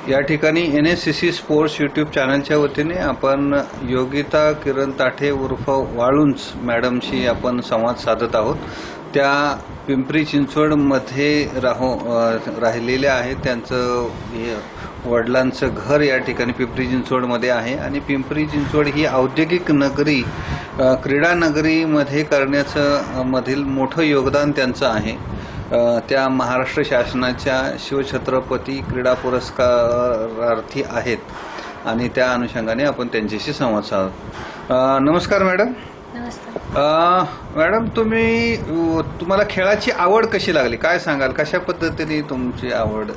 या ठिकाणी NSCC sports YouTube चॅनलच्या वतीने आपण योगिता किरण ताठे उर्फ वाळुंज मॅडमशी आपण संवाद साधत आहोत। त्या पिंपरी चिंचवडमध्ये राहिलेल्या आहेत। त्यांचं वडिलांचं घर या ठिकाणी पिंपरी चिंचवडमध्ये आहे आणि पिंपरी चिंचवड ही औद्योगिक नगरी क्रीडा नगरीमध्ये करण्याचं मधील मोठं योगदान त्यांचं आहे। त्या महाराष्ट्र शासनाच्या शिवछत्रपती क्रीडा पुरस्कारार्थी आहेत आणि त्या अनुषंगाने आपण त्यांच्याशी संवाद साधू। नमस्कार मॅडम। नमस्कार मॅडम, तुम्हाला खेळाची आवड कशी लागली, काय सांगाल? कशा पद्धतीने तुमची आवड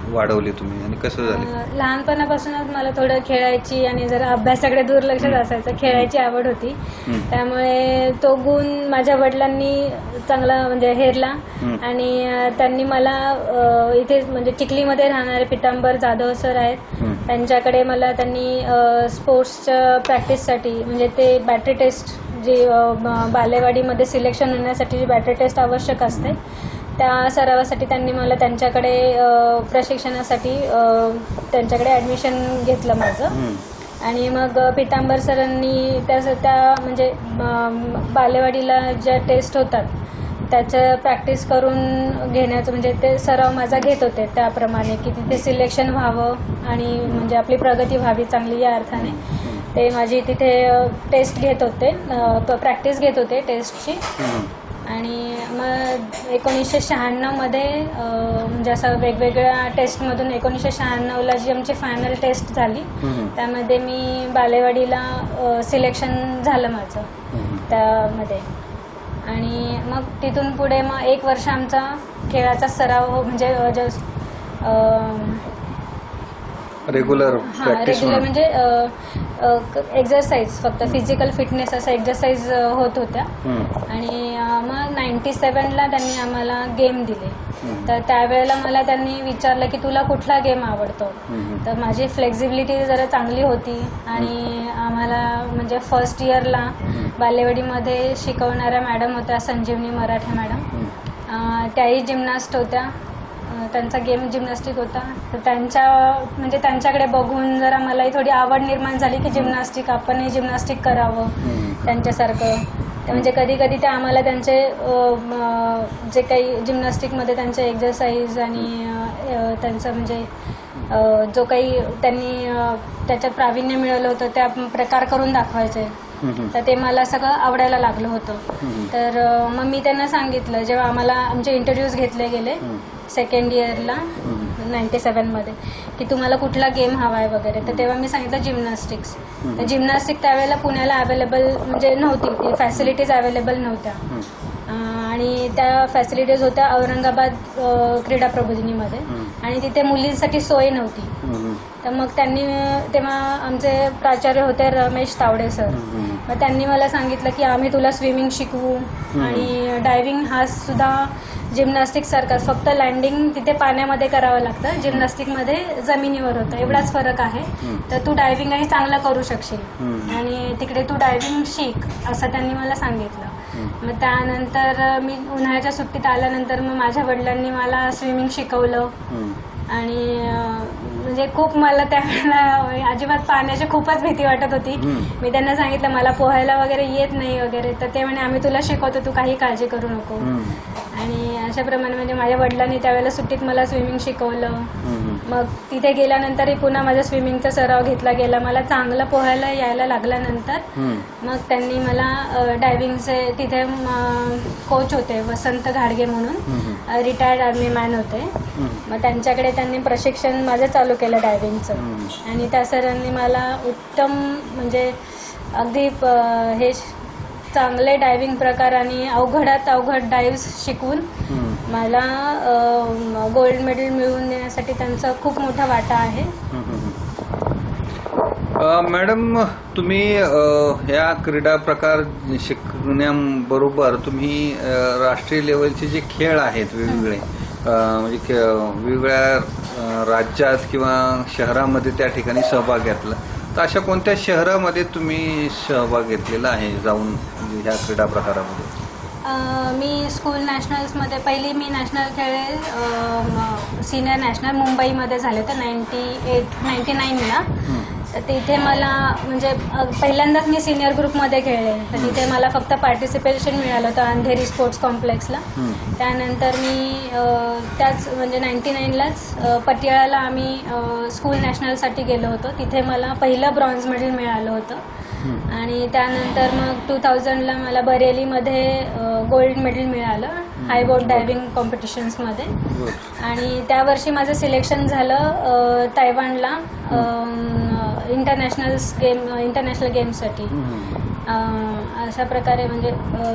वाढवली तुम्ही आणि कसं झालं? लहानपणापासूनच मला थोडं खेळायची आणि जरा अभ्यासाकडे दुर्लक्ष असायचं, खेळायची आवड होती। त्यामुळे तो गुण माझ्या वडिलांनी चांगला म्हणजे हेरला आणि त्यांनी मला इथे म्हणजे चिखलीमध्ये राहणारे पितांबर जाधव सर आहेत, त्यांच्याकडे मला त्यांनी स्पोर्ट्सच्या प्रॅक्टिससाठी म्हणजे ते बॅटरी टेस्ट जी बालेवाडीमध्ये सिलेक्शन होण्यासाठी जी बॅटरी टेस्ट आवश्यक असते त्या सरावासाठी त्यांनी मला त्यांच्याकडे प्रशिक्षणासाठी त्यांच्याकडे ॲडमिशन घेतलं माझं। आणि मग पितांबर सरांनी त्या म्हणजे बालेवाडीला ज्या टेस्ट होतात त्याचं प्रॅक्टिस करून घेण्याचं म्हणजे ते सराव माझा घेत होते त्याप्रमाणे की तिथे सिलेक्शन व्हावं आणि म्हणजे आपली प्रगती व्हावी चांगली या अर्थाने ते माझी तिथे टेस्ट घेत होते, प्रॅक्टिस घेत होते टेस्टची। आणि मग 1996 मध्ये म्हणजे असं वेगवेगळ्या टेस्टमधून 1996ला जी आमची फायनल टेस्ट झाली त्यामध्ये मी बालेवाडीला सिलेक्शन झालं माझं त्यामध्ये। आणि मग तिथून पुढे मग 1 वर्ष आमचा खेळाचा सराव म्हणजे रेग्युलर म्हणजे एक्झरसाइज फक्त फिजिकल फिटनेस असं एक्झरसाइज होत होत्या। आणि मग 97ला त्यांनी आम्हाला गेम दिले, तर त्यावेळेला मला त्यांनी विचारलं की तुला कुठला गेम आवडतो, तर माझी फ्लेक्झिबिलिटी जरा चांगली होती आणि आम्हाला म्हणजे फर्स्ट इयरला बालेवाडीमध्ये शिकवणाऱ्या मॅडम होत्या संजीवनी मराठे मॅडम, त्याही जिमनास्ट होत्या, त्यांचा गेम जिमनास्टिक होता। तर त्यांच्याकडे बघून जरा मलाही थोडी आवड निर्माण झाली की जिमनास्टिक आपणही जिमनास्टिक करावं त्यांच्यासारखं। म्हणजे कधी कधी ते आम्हाला त्यांचे जे काही जिमनास्टिकमध्ये त्यांचे एक्झरसाइज आणि त्यांचं म्हणजे जो काही त्यांनी त्याच्यात प्रावीण्य मिळवलं होतं त्या प्रकार करून दाखवायचे, तर ते मला सगळं आवडायला लागलं होतं। तर मग मी त्यांना सांगितलं जेव्हा आम्हाला आमचे इंटरव्ह्यूज घेतले गेले सेकंड इयरला 97 मध्ये की तुम्हाला कुठला गेम हवा आहे वगैरे, तर तेव्हा मी सांगितलं जिमनास्टिक्स। तर जिमनास्टिक त्यावेळेला पुण्याला अवेलेबल म्हणजे नव्हती, फॅसिलिटीज अवेलेबल नव्हत्या आणि त्या फॅसिलिटीज होत्या औरंगाबाद क्रीडा प्रबोधिनीमध्ये आणि तिथे मुलींसाठी सोय नव्हती। तर मग तेव्हा आमचे प्राचार्य होते रमेश तावडे सर, मग त्यांनी मला सांगितलं की आम्ही तुला स्विमिंग शिकवू आणि डायव्हिंग हा सुद्धा जिमनास्टिक सारखाच, फक्त लँडिंग तिथे पाण्यामध्ये करावं लागतं, जिमनास्टिकमध्ये जमिनीवर होतं, एवढाच फरक आहे। तर तू डायव्हिंगही चांगलं करू शकशील आणि तिकडे तू डायव्हिंग शिक असं त्यांनी मला सांगितलं। मग त्यानंतर मी उन्हाळ्याच्या सुट्टीत आल्यानंतर मग माझ्या वडिलांनी मला स्विमिंग शिकवलं आणि म्हणजे खूप मला त्यावेळेला अजिबात पाण्याची खूपच भीती वाटत होती। मी त्यांना सांगितलं मला पोहायला वगैरे येत नाही वगैरे, तर ते म्हणे आम्ही तुला शिकवतो, तू काही काळजी करू नको। आणि अशाप्रमाणे म्हणजे माझ्या वडिलांनी त्यावेळेला सुट्टीत मला स्विमिंग शिकवलं। मग तिथे गेल्यानंतरही पुन्हा माझा स्विमिंगचा सराव घेतला गेला, मला चांगलं पोहायला यायला लागल्यानंतर मग त्यांनी मला डायव्हिंगचे तिथे कोच होते वसंत घाडगे म्हणून, रिटायर्ड आर्मी मॅन होते, मग त्यांच्याकडे त्यांनी प्रशिक्षण माझं चालू केलं डायव्हिंगचं। आणि त्या सरांनी मला उत्तम म्हणजे अगदी हे चांगले डायव्हिंग प्रकार आणि अवघडात अवघड डाईव्स शिकवून मला गोल्ड मेडल मिळवून देण्यासाठी त्यांचा खूप मोठा वाटा आहे। मॅडम, तुम्ही ह्या क्रीडा प्रकार शिकण्याबरोबर तुम्ही राष्ट्रीय लेवलचे जे खेळ आहेत वेगवेगळे म्हणजे वेगवेगळ्या राज्यात किंवा शहरामध्ये त्या ठिकाणी सहभाग घेतला, तर अशा कोणत्या शहरामध्ये तुम्ही सहभाग घेतलेला आहे जाऊन ह्या क्रीडा प्रकारामध्ये? मी स्कूल नॅशनल्समध्ये पहिली मी नॅशनल खेळले, सिनियर नॅशनल मुंबईमध्ये झाले तर 99ला. तर तिथे मला म्हणजे पहिल्यांदाच मी सिनियर ग्रुपमध्ये खेळले, तर तिथे मला फक्त पार्टिसिपेशन मिळालं होतं अंधेरी स्पोर्ट्स कॉम्प्लेक्सला. त्यानंतर मी त्याच म्हणजे 99लाच पटियाळाला आम्ही स्कूल नॅशनलसाठी गेलो होतो. तिथे मला पहिलं ब्रॉन्झ मेडल मिळालं होतं. आणि त्यानंतर मग 2000ला मला बरेलीमध्ये गोल्ड मेडल मिळालं हाय बोट डायव्हिंग कॉम्पिटिशन्समध्ये. आणि त्या वर्षी माझं सिलेक्शन झालं तैवानला इंटरनॅशनल गेम्ससाठी. अशा प्रकारे म्हणजे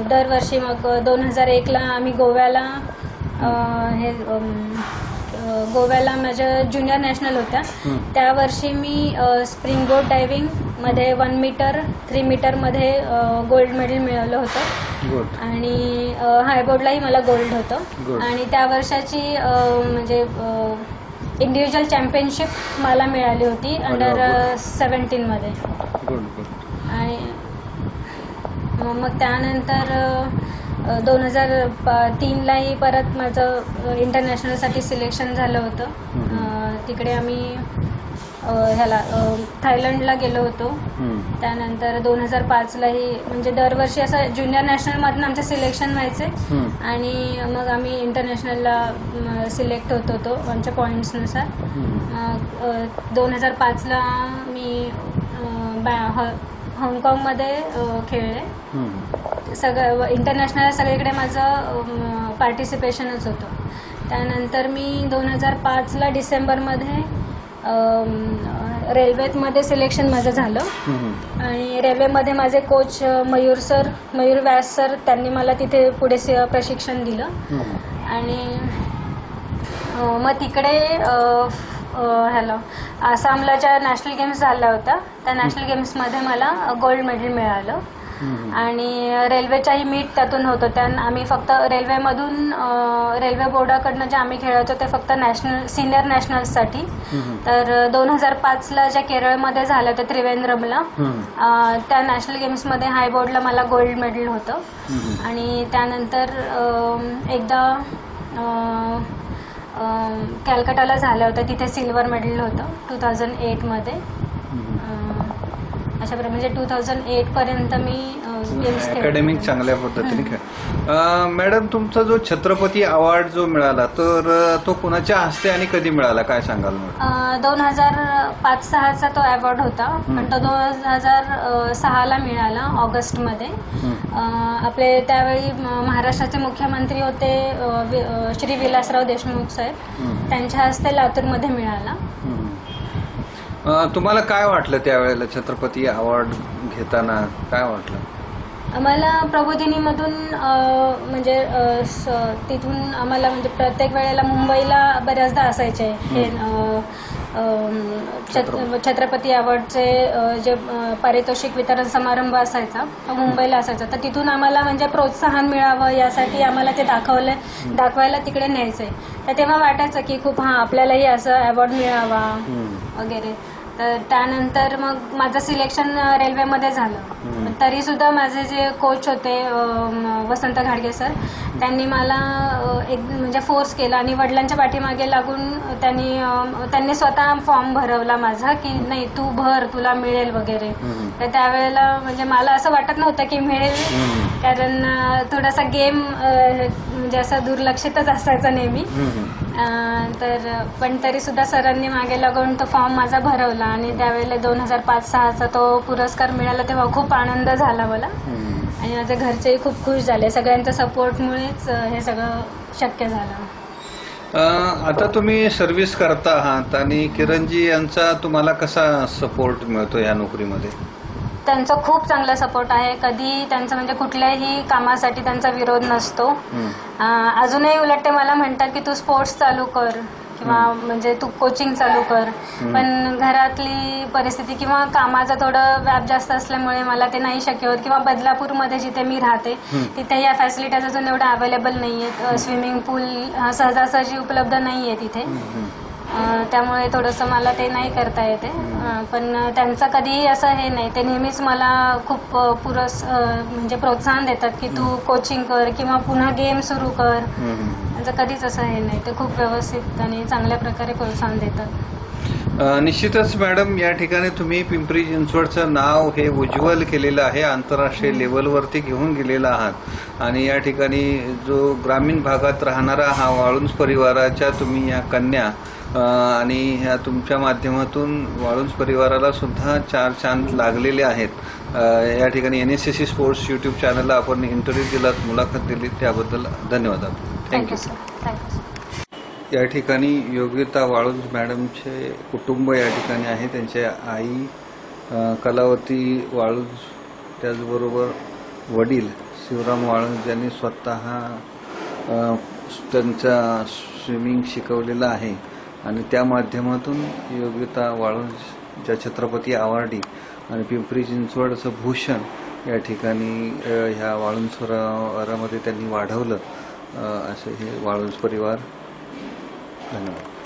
दरवर्षी मग 2001ला आम्ही गोव्याला माझ्या ज्युनियर नॅशनल होत्या. त्या वर्षी मी स्प्रिंग बोट डायव्हिंगमध्ये 1 मीटर 3 मीटरमध्ये गोल्ड मेडल मिळवलं होतं. आणि हायबोर्डलाही मला गोल्ड होतं. आणि त्या वर्षाची म्हणजे इंडिव्हिज्युअल चॅम्पियनशिप मला मिळाली होती अंडर 17मध्ये. आणि मग त्यानंतर 2003लाही परत माझं इंटरनॅशनलसाठी सिलेक्शन झालं होतं. तिकडे आम्ही थायलंडला गेलो होतो. त्यानंतर 2005लाही म्हणजे दरवर्षी असं ज्युनियर नॅशनलमधून आमचं सिलेक्शन व्हायचे आणि मग आम्ही इंटरनॅशनलला सिलेक्ट होत होतो आमच्या पॉईंट्सनुसार. 2005ला मी हाँगकाँगमध्ये खेळले. सगळं इंटरनॅशनल सगळीकडे माझं पार्टिसिपेशनच होतं. त्यानंतर मी 2005ला डिसेंबरमध्ये रेल्वेमध्ये सिलेक्शन माझं झालं. आणि रेल्वेमध्ये माझे कोच मयूर व्यास सर त्यांनी मला तिथे पुढे प्रशिक्षण दिलं. आणि मग तिकडे आसामला ज्या नॅशनल गेम्स झाल्या होत्या त्या नॅशनल गेम्समध्ये मला गोल्ड मेडल मिळालं. आणि रेल्वेच्याही मीट त्यातून होतं. त्यानं आम्ही फक्त रेल्वेमधून रेल्वे बोर्डाकडनं जे आम्ही खेळायचो ते फक्त सिनियर नॅशनल्ससाठी. तर 2005ला ज्या केरळमध्ये झाल्या होत्या त्रिवेंद्रमला त्या नॅशनल गेम्समध्ये हाय बोर्डला मला गोल्ड मेडल होतं. आणि त्यानंतर एकदा कॅलकटाला झालं होतं तिथे सिल्वर मेडल होतं 2008मध्ये. अशा प्रकारे म्हणजे 2008 पर्यंत मी गेम्स अकॅडमिक चांगल्या पद्धतीने खेळ. मॅडम तुमचा जो छत्रपती अवॉर्ड जो मिळाला तर तो कुणाच्या हस्ते आणि कधी मिळाला काय सांगाल? 2005-06चा तो अवॉर्ड होता पण तो 2006ला मिळाला ऑगस्टमध्ये. आपले त्यावेळी महाराष्ट्राचे मुख्यमंत्री होते श्री विलासराव देशमुख साहेब, त्यांच्या हस्ते लातूरमध्ये मिळाला. तुम्हाला काय वाटलं त्यावेळेला छत्रपती अवॉर्ड घेताना काय वाटलं? आम्हाला प्रबोधिनीमधून म्हणजे तिथून आम्हाला म्हणजे प्रत्येक वेळेला मुंबईला बऱ्याचदा असायचे हे छत्रपती अवॉर्डचे जे पारितोषिक वितरण समारंभ असायचा तो मुंबईला असायचा. तर तिथून आम्हाला म्हणजे प्रोत्साहन मिळावं यासाठी आम्हाला ते दाखवायला तिकडे न्यायचंय. तर तेव्हा वाटायचं की खूप आपल्यालाही असं अवॉर्ड मिळावा वगैरे. तर त्यानंतर मग माझं सिलेक्शन रेल्वेमध्ये झालं. तरी सुद्धा माझे जे कोच होते वसंत घाडगे सर त्यांनी मला म्हणजे फोर्स केला आणि वडिलांच्या पाठीमागे लागून त्यांनी स्वतः फॉर्म भरवला माझा की नाही तू भर तुला मिळेल वगैरे. तर त्यावेळेला म्हणजे मला असं वाटत नव्हतं की मिळेल कारण थोडासा गेम म्हणजे असं दुर्लक्षितच असायचा नेहमी. तर पण तरी सुद्धा सरांनी मागे लागून तो फॉर्म माझा भरवला आणि त्यावेळेला 2005-06चा तो पुरस्कार मिळाला तेव्हा खूप आनंद झाला मला. आणि माझे घरचेही खूप खुश झाले. सगळ्यांच्या सपोर्टमुळेच हे सगळं शक्य झालं. आता तुम्ही सर्व्हिस करता आहात आणि किरणजी यांचा तुम्हाला कसा सपोर्ट मिळतो या नोकरीमध्ये? त्यांचा खूप चांगला सपोर्ट आहे. कधी त्यांचा म्हणजे कुठल्याही कामासाठी त्यांचा विरोध नसतो. अजूनही उलट ते मला म्हणतात की तू स्पोर्ट्स चालू कर किंवा म्हणजे तू कोचिंग चालू कर. पण घरातली परिस्थिती किंवा कामाचा थोडं व्याप जास्त असल्यामुळे मला ते नाही शक्य होत. किंवा बदलापूरमध्ये जिथे मी राहते तिथे या फॅसिलिटीज अजून एवढ्या अवेलेबल नाही आहेत. स्विमिंग पूल सहजासहजी उपलब्ध नाही आहे तिथे. त्यामुळे थोडंसं मला ते नाही करता येते. पण त्यांचं कधीही असं हे नाही, ते नेहमीच मला खूप म्हणजे प्रोत्साहन देतात की तू कोचिंग कर किंवा पुन्हा गेम सुरू कर. त्यांचं कधीच असं हे नाही, ते खूप व्यवस्थित आणि चांगल्या प्रकारे प्रोत्साहन देतात. निश्चितच मॅडम, या ठिकाणी तुम्ही पिंपरी चिंचवडचं नाव हे उज्ज्वल केलेलं आहे, आंतरराष्ट्रीय लेवलवरती घेऊन गेलेला आहात. आणि या ठिकाणी जो ग्रामीण भागात राहणारा हा वाळुंज परिवाराच्या तुम्ही या कन्या आणि ह्या तुमच्या माध्यमातून वाळुंज परिवाराला सुद्धा 4 चांद लागलेले आहेत. या ठिकाणी NSSC स्पोर्ट्स यूट्यूब चॅनलला आपण इंटरव्ह्यू दिलात, मुलाखत दिली, त्याबद्दल धन्यवाद. थँक्यू. या ठिकाणी योगिता वाळुंज मॅडमचे कुटुंब या ठिकाणी आहे. त्यांचे आई कलावती वाळुंज, त्याचबरोबर वडील शिवराम वाळुंज यांनी स्वतः त्यांचा स्विमिंग शिकवलेला आहे. आणि त्या माध्यमातून योगिता वाळुंज ज्या छत्रपती अवॉर्डी आणि पिंपरी चिंचवडचं भूषण या ठिकाणी ह्या वाळुंज सरोवरामध्ये त्यांनी वाढवलं, असे हे वाळुंज परिवार. धन्यवाद.